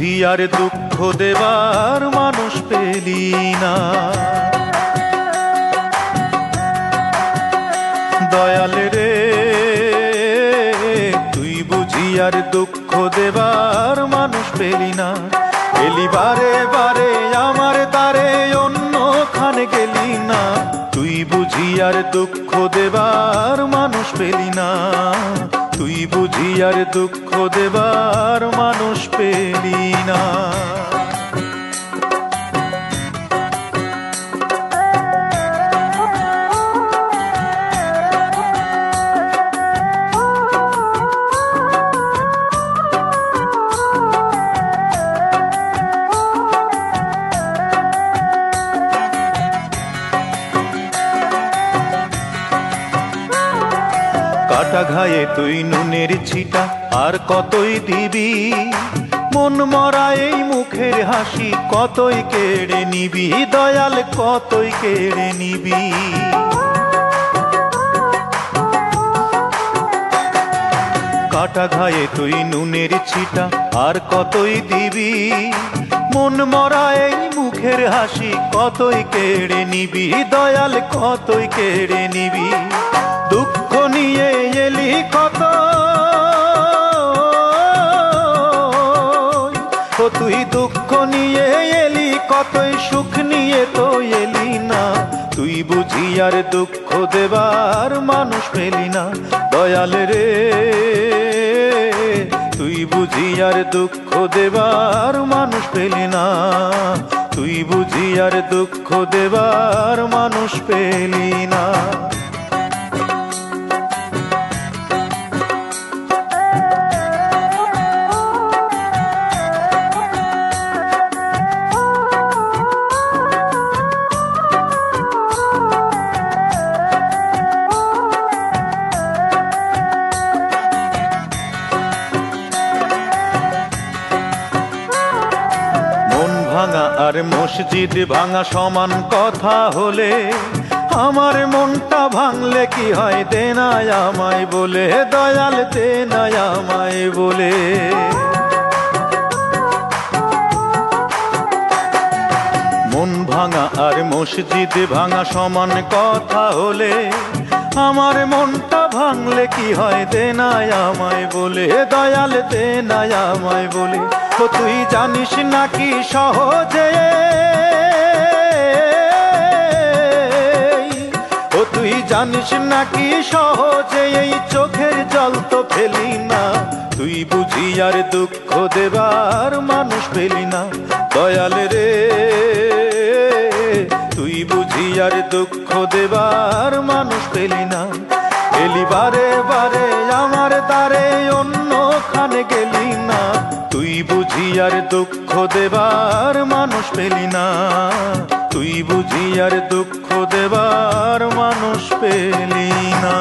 বুঝি আর দুঃখ দেবার মানুষ পেলি না। দয়াল রে তুই বুঝি আর দুঃখ দেবার মানুষ পেলি না। এলি বারে বারে আমার তারে অন্যখানে গেলি না। তুই বুঝি আর দুঃখ দেবার মানুষ পেলি না। তুই বুঝি আর দুঃখ দেবার মানুষ পেলি না। কাটা ঘায়ে তুই নুনের ছিটা আর কতই দিবি। মন মরা এই মুখের হাসি কতই কেড়ে নিবি। দয়াল কতই কেড়ে নিবি। কাটা ঘায়ে তুই নুনের ছিটা আর কতই দিবি। মন মরা এই মুখের হাসি কতই কেড়ে নিবি। দয়াল কতই কেড়ে নিবি। দুঃখ নিয়ে এলি কত ও তুই দুঃখ নিয়ে এলি কতই সুখ নিয়ে তো এলি না। তুই বুঝি আর দুঃখ দেবার মানুষ পেলি না। দয়াল রে তুই বুঝি আর দুঃখ দেবার মানুষ পেলি না। তুই বুঝি আর দুঃখ দেবার মানুষ পেলি না। ভাঙা আর মসজিদ ভাঙা সমান কথা হলে আমার মনটা ভাঙলে কি হয় দে না আমায় বলে। দয়াল দে না আমায় বলে। মন ভাঙা আর মসজিদ ভাঙা সমান কথা হলে আমার মনটা ভাঙলে কি হয় দে না আমায় বলে। দয়াল দে না আমায় বলে। ও তুই জানিস নাকি সহজে ও তুই জানিস নাকি সহজে এই চোখের জল তো ফেলি না। তুই বুঝি আর দুঃখ দেবার মানুষ পেলি না। দয়াল রে তুই বুঝি আর দুঃখ দেবার মানুষ পেলি না। এলি বারে বারে আমার তারে অন্যখানে গেলি না। তুই বুঝি আর দুঃখ দেবার মানুষ পেলি না। তুই বুঝি আর দুঃখ দেবার মানুষ পেলি না।